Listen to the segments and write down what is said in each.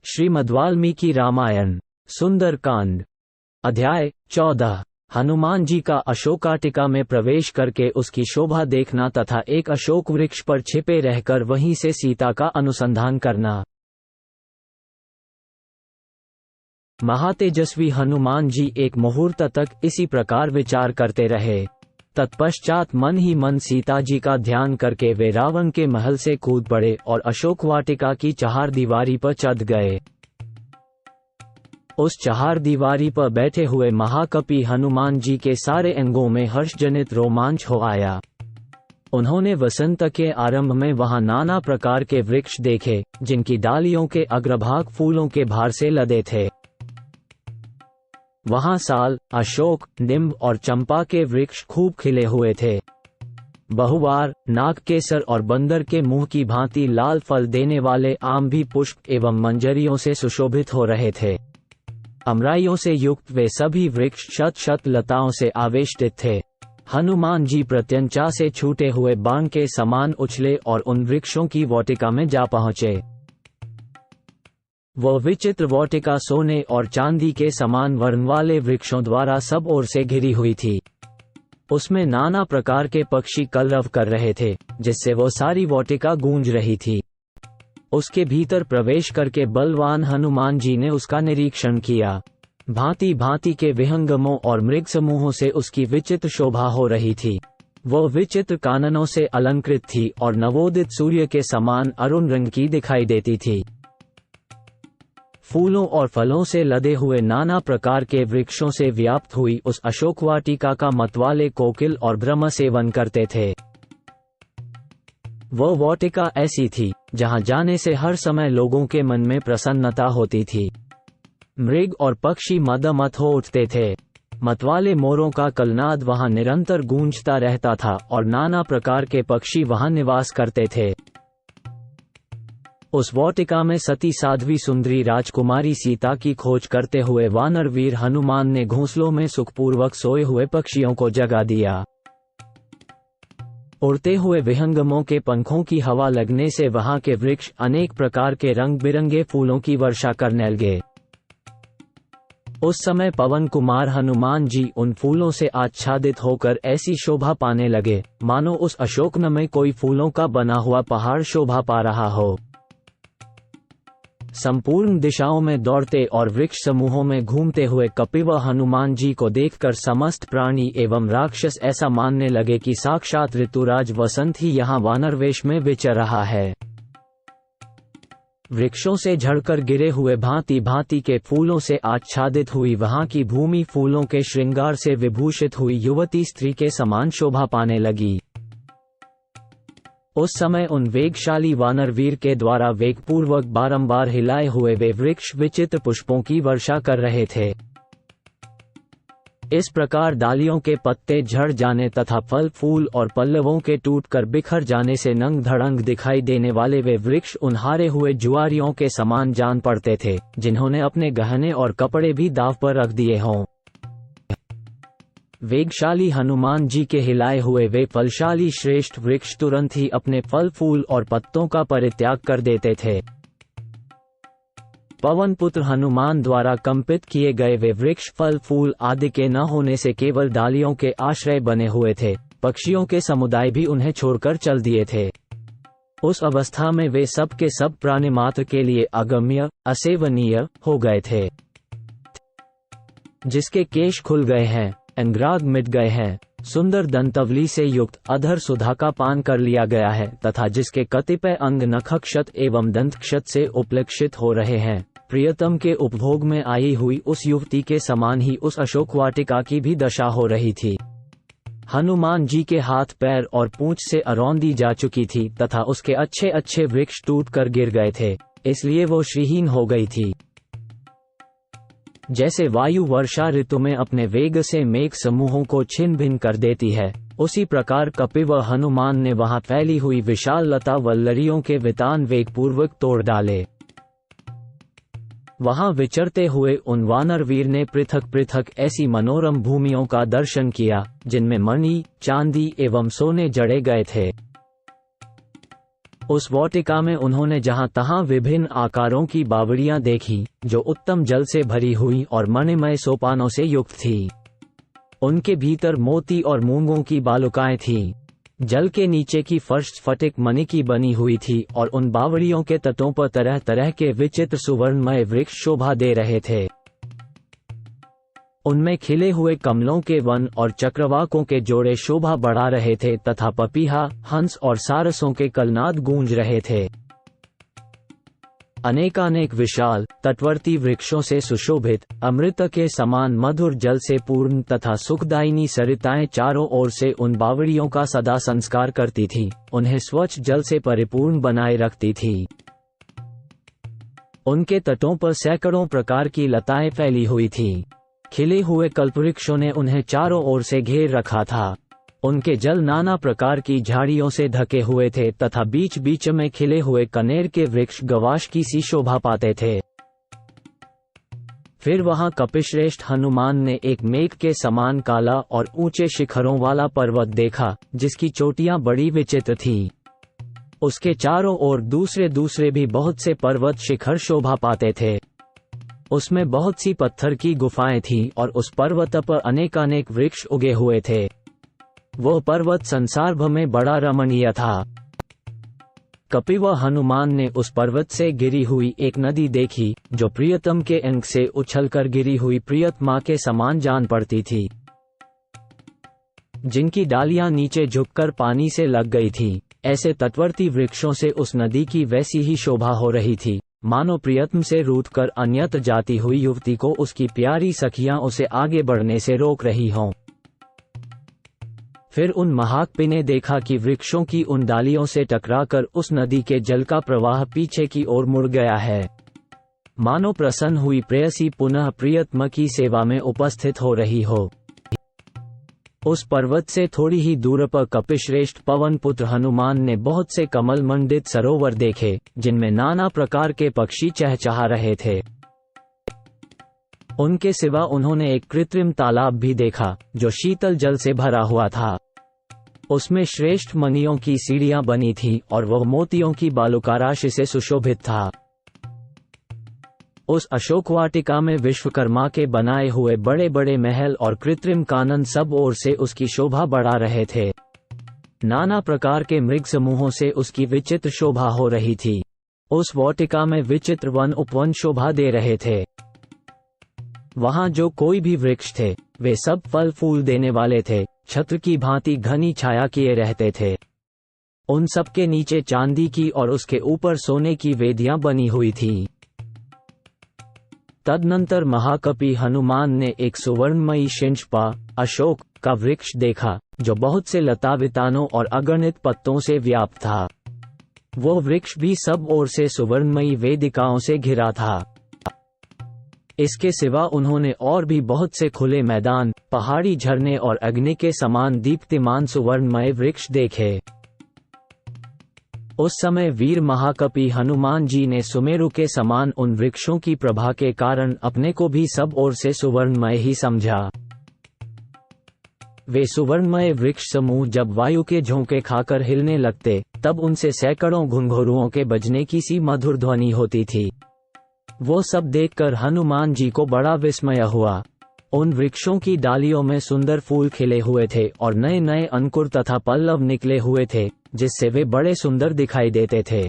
श्रीमद्वाल्मीकि रामायण सुंदरकांड अध्याय 14। हनुमान जी का अशोकाटिका में प्रवेश करके उसकी शोभा देखना तथा एक अशोक वृक्ष पर छिपे रहकर वहीं से सीता का अनुसंधान करना। महातेजस्वी हनुमान जी एक मुहूर्त तक इसी प्रकार विचार करते रहे। तत्पश्चात मन ही मन सीता जी का ध्यान करके वे रावण के महल से कूद पड़े और अशोक वाटिका की चहारदीवारी पर चढ़ गए। उस चहारदीवारी पर बैठे हुए महाकपि हनुमान जी के सारे अंगों में हर्षजनित रोमांच हो आया। उन्होंने वसंत के आरंभ में वहां नाना प्रकार के वृक्ष देखे, जिनकी डालियों के अग्रभाग फूलों के भार से लदे थे। वहां साल, अशोक, निम्ब और चंपा के वृक्ष खूब खिले हुए थे। बहुवार, नागकेसर और बंदर के मुंह की भांति लाल फल देने वाले आम भी पुष्प एवं मंजरियों से सुशोभित हो रहे थे। अमराइयों से युक्त वे सभी वृक्ष शत शत लताओं से आवेष्टित थे। हनुमान जी प्रत्यंचा से छूटे हुए बाण के समान उछले और उन वृक्षों की वाटिका में जा पहुंचे। वह विचित्र वाटिका सोने और चांदी के समान वर्ण वाले वृक्षों द्वारा सब ओर से घिरी हुई थी। उसमें नाना प्रकार के पक्षी कलरव कर रहे थे, जिससे वो सारी वाटिका गूंज रही थी। उसके भीतर प्रवेश करके बलवान हनुमान जी ने उसका निरीक्षण किया। भांति भांति के विहंगमों और मृग समूहों से उसकी विचित्र शोभा हो रही थी। वह विचित्र काननों से अलंकृत थी और नवोदित सूर्य के समान अरुण रंग की दिखाई देती थी। फूलों और फलों से लदे हुए नाना प्रकार के वृक्षों से व्याप्त हुई उस अशोक वाटिका का मतवाले कोकिल और ब्रह्म सेवन करते थे। वह वाटिका ऐसी थी जहां जाने से हर समय लोगों के मन में प्रसन्नता होती थी। मृग और पक्षी मदमत हो उठते थे। मतवाले मोरों का कलनाद वहां निरंतर गूंजता रहता था और नाना प्रकार के पक्षी वहां निवास करते थे। उस वाटिका में सती साध्वी सुंदरी राजकुमारी सीता की खोज करते हुए वानर वीर हनुमान ने घोंसलों में सुखपूर्वक सोए हुए पक्षियों को जगा दिया। उड़ते हुए विहंगमों के पंखों की हवा लगने से वहां के वृक्ष अनेक प्रकार के रंग बिरंगे फूलों की वर्षा करने लगे। उस समय पवन कुमार हनुमान जी उन फूलों से आच्छादित होकर ऐसी शोभा पाने लगे, मानो उस अशोकवन में कोई फूलों का बना हुआ पहाड़ शोभा पा रहा हो। संपूर्ण दिशाओं में दौड़ते और वृक्ष समूहों में घूमते हुए कपिव हनुमान जी को देखकर समस्त प्राणी एवं राक्षस ऐसा मानने लगे कि साक्षात ऋतुराज वसंत ही यहाँ वानर वेश में विचर रहा है। वृक्षों से झड़कर गिरे हुए भांति भांति के फूलों से आच्छादित हुई वहां की भूमि फूलों के श्रृंगार से विभूषित हुई युवती स्त्री के समान शोभा पाने लगी। उस समय उन वेगशाली वानरवीर के द्वारा वेगपूर्वक बारंबार हिलाए हुए वे वृक्ष विचित्र पुष्पों की वर्षा कर रहे थे। इस प्रकार डालियों के पत्ते झड़ जाने तथा फल फूल और पल्लवों के टूटकर बिखर जाने से नंग धड़ंग दिखाई देने वाले वे वृक्ष उन हारे हुए जुआरियों के समान जान पड़ते थे, जिन्होंने अपने गहने और कपड़े भी दांव पर रख दिए हों। वेगशाली हनुमान जी के हिलाए हुए वे फलशाली श्रेष्ठ वृक्ष तुरंत ही अपने फल फूल और पत्तों का परित्याग कर देते थे। पवन पुत्र हनुमान द्वारा कंपित किए गए वे वृक्ष फल फूल आदि के न होने से केवल डालियों के आश्रय बने हुए थे। पक्षियों के समुदाय भी उन्हें छोड़कर चल दिए थे। उस अवस्था में वे सब के सब प्राणी मात्र के लिए अगम्य असेवनीय हो गए थे। जिसके केश खुल गए हैं, अंगराग मिट गए हैं, सुंदर दंतवली से युक्त अधर सुधा का पान कर लिया गया है तथा जिसके कतिपय अंग नखक्षत एवं दंतक्षत से उपलक्षित हो रहे हैं, प्रियतम के उपभोग में आई हुई उस युवती के समान ही उस अशोक वाटिका की भी दशा हो रही थी। हनुमान जी के हाथ पैर और पूंछ से अरौंदी जा चुकी थी तथा उसके अच्छे अच्छे वृक्ष टूटकर गिर गए थे, इसलिए वो श्रीहीन हो गई थी। जैसे वायु वर्षा ऋतु में अपने वेग से मेघ समूहों को छिन्न भिन्न कर देती है, उसी प्रकार कपिव हनुमान ने वहां फैली हुई विशाल लता वल्लरियों के वितान वेगपूर्वक तोड़ डाले। वहां विचरते हुए उन वानरवीर ने पृथक पृथक ऐसी मनोरम भूमियों का दर्शन किया, जिनमें मणि, चांदी एवं सोने जड़े गए थे। उस वाटिका में उन्होंने जहां तहां विभिन्न आकारों की बावड़ियां देखी, जो उत्तम जल से भरी हुई और मणिमय सोपानों से युक्त थी। उनके भीतर मोती और मूंगों की बालुकाएं थीं। जल के नीचे की फर्श स्फटिक मणि की बनी हुई थी और उन बावड़ियों के तटों पर तरह तरह के विचित्र सुवर्णमय वृक्ष शोभा दे रहे थे। उनमें खिले हुए कमलों के वन और चक्रवाकों के जोड़े शोभा बढ़ा रहे थे तथा पपीहा, हंस और सारसों के कलनाद गूंज रहे थे। अनेकानेक विशाल तटवर्ती वृक्षों से सुशोभित, अमृत के समान मधुर जल से पूर्ण तथा सुखदायिनी सरिताएं चारों ओर से उन बावड़ियों का सदा संस्कार करती थीं, उन्हें स्वच्छ जल से परिपूर्ण बनाए रखती थीं। उनके तटों पर सैकड़ों प्रकार की लताएं फैली हुई थीं। खिले हुए कल्पवृक्षों ने उन्हें चारों ओर से घेर रखा था। उनके जल नाना प्रकार की झाड़ियों से ढके हुए थे तथा बीच बीच में खिले हुए कनेर के वृक्ष गवाश की सी शोभा पाते थे। फिर वहां कपिश्रेष्ठ हनुमान ने एक मेघ के समान काला और ऊंचे शिखरों वाला पर्वत देखा, जिसकी चोटियां बड़ी विचित्र थीं। उसके चारों ओर दूसरे दूसरे भी बहुत से पर्वत शिखर शोभा पाते थे। उसमें बहुत सी पत्थर की गुफाएं थीं और उस पर्वत पर अनेकानेक वृक्ष उगे हुए थे। वह पर्वत संसार भर में बड़ा रमणीय था। कपिव हनुमान ने उस पर्वत से गिरी हुई एक नदी देखी, जो प्रियतम के अंग से उछलकर गिरी हुई प्रियतमा के समान जान पड़ती थी, जिनकी डालियां नीचे झुककर पानी से लग गई थीं। ऐसे तटवर्ती वृक्षों से उस नदी की वैसी ही शोभा हो रही थी, मानो प्रियतम से रूठकर अन्यत्र जाती हुई युवती को उसकी प्यारी सखियां उसे आगे बढ़ने से रोक रही हों। फिर उन महाकपि ने देखा कि वृक्षों की उन डालियों से टकराकर उस नदी के जल का प्रवाह पीछे की ओर मुड़ गया है, मानो प्रसन्न हुई प्रेयसी पुनः प्रियतम की सेवा में उपस्थित हो रही हो। उस पर्वत से थोड़ी ही दूर पर कपिश्रेष्ठ पवन पुत्र हनुमान ने बहुत से कमल मंडित सरोवर देखे, जिनमें नाना प्रकार के पक्षी चहचहा रहे थे। उनके सिवा उन्होंने एक कृत्रिम तालाब भी देखा, जो शीतल जल से भरा हुआ था। उसमें श्रेष्ठ मणियों की सीढ़ियां बनी थीं और वह मोतियों की बालुकाराशि से सुशोभित था। उस अशोक वाटिका में विश्वकर्मा के बनाए हुए बड़े बड़े महल और कृत्रिम कानन सब ओर से उसकी शोभा बढ़ा रहे थे। नाना प्रकार के मृग समूहों से उसकी विचित्र शोभा हो रही थी। उस वाटिका में विचित्र वन उपवन शोभा दे रहे थे। वहां जो कोई भी वृक्ष थे, वे सब फल फूल देने वाले थे, छत्र की भांति घनी छाया किए रहते थे। उन सब के नीचे चांदी की और उसके ऊपर सोने की वेदियां बनी हुई थीं। तदनंतर महाकपि हनुमान ने एक सुवर्णमयी शिंशपा अशोक का वृक्ष देखा, जो बहुत से लतावितानों और अगणित पत्तों से व्याप्त था। वह वृक्ष भी सब ओर से सुवर्णमयी वेदिकाओं से घिरा था। इसके सिवा उन्होंने और भी बहुत से खुले मैदान, पहाड़ी झरने और अग्नि के समान दीप्तिमान सुवर्णमय वृक्ष देखे। उस समय वीर महाकपि हनुमान जी ने सुमेरु के समान उन वृक्षों की प्रभा के कारण अपने को भी सब ओर से सुवर्णमय ही समझा। वे सुवर्णमय वृक्ष समूह जब वायु के झोंके खाकर हिलने लगते, तब उनसे सैकड़ों घुंघरूओं के बजने की सी मधुर ध्वनि होती थी। वो सब देखकर हनुमान जी को बड़ा विस्मय हुआ। उन वृक्षों की डालियों में सुंदर फूल खिले हुए थे और नए नए अंकुर तथा पल्लव निकले हुए थे, जिससे वे बड़े सुंदर दिखाई देते थे।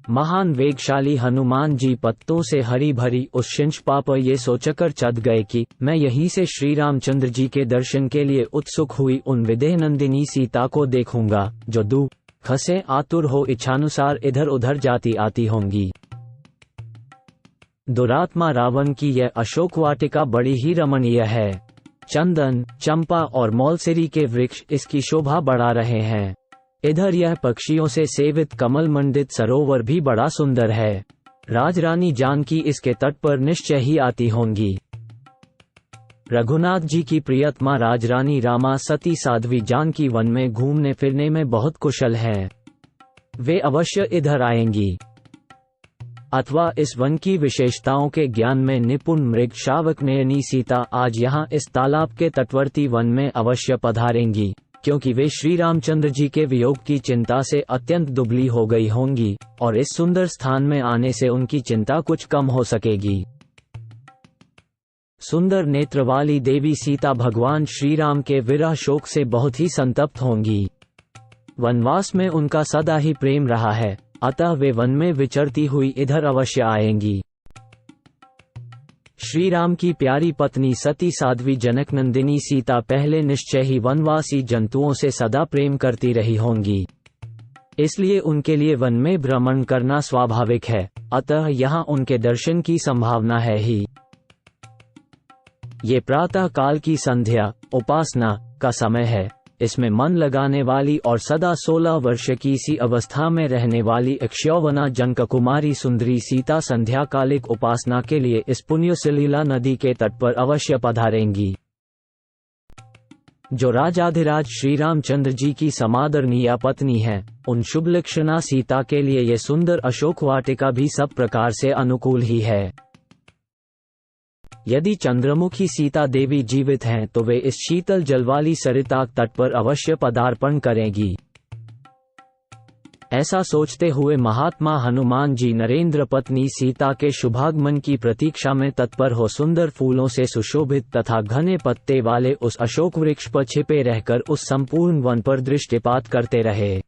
महान वेगशाली हनुमान जी पत्तों से हरी भरी उस शिंशपा पर ये सोचकर चढ़ गए कि मैं यहीं से श्री रामचंद्र जी के दर्शन के लिए उत्सुक हुई उन विदेहनंदिनी सीता को देखूंगा, जो दुख से आतुर हो इच्छानुसार इधर उधर जाती आती होंगी। दुरात्मा रावण की यह अशोक वाटिका बड़ी ही रमणीय है। चंदन, चंपा और मौलसिरी के वृक्ष इसकी शोभा बढ़ा रहे हैं। इधर यह पक्षियों से सेवित कमल मंडित सरोवर भी बड़ा सुंदर है। राजरानी जानकी इसके तट पर निश्चय ही आती होंगी। रघुनाथ जी की प्रियतमा राजरानी रामा सती साध्वी जानकी वन में घूमने फिरने में बहुत कुशल हैं। वे अवश्य इधर आएंगी। अथवा इस वन की विशेषताओं के ज्ञान में निपुण मृग शावक नयनी सीता आज यहाँ इस तालाब के तटवर्ती वन में अवश्य पधारेंगी। क्योंकि वे श्री रामचंद्र जी के वियोग की चिंता से अत्यंत दुबली हो गई होंगी, और इस सुंदर स्थान में आने से उनकी चिंता कुछ कम हो सकेगी। सुंदर नेत्र वाली देवी सीता भगवान श्री राम के विरह शोक से बहुत ही संतप्त होंगी। वनवास में उनका सदा ही प्रेम रहा है, अतः वे वन में विचरती हुई इधर अवश्य आएंगी। श्री राम की प्यारी पत्नी सती साध्वी जनकनंदिनी सीता पहले निश्चय ही वनवासी जंतुओं से सदा प्रेम करती रही होंगी, इसलिए उनके लिए वन में भ्रमण करना स्वाभाविक है, अतः यहाँ उनके दर्शन की संभावना है ही। ये प्रातः काल की संध्या उपासना का समय है। इसमें मन लगाने वाली और सदा 16 वर्ष की इसी अवस्था में रहने वाली अक्षयवना जनक कुमारी सुंदरी सीता संध्याकालिक उपासना के लिए इस पुण्य सलीला नदी के तट पर अवश्य पधारेंगी। जो राजाधिराज श्री रामचंद्र जी की समादरणीय पत्नी है, उन शुभ लक्षणा सीता के लिए ये सुंदर अशोक वाटिका भी सब प्रकार से अनुकूल ही है। यदि चंद्रमुखी सीता देवी जीवित हैं तो वे इस शीतल जलवाली सरिताक तट पर अवश्य पदार्पण करेंगी। ऐसा सोचते हुए महात्मा हनुमान जी नरेंद्र पत्नी सीता के शुभागमन की प्रतीक्षा में तत्पर हो सुंदर फूलों से सुशोभित तथा घने पत्ते वाले उस अशोक वृक्ष पर छिपे रहकर उस संपूर्ण वन पर दृष्टिपात करते रहे।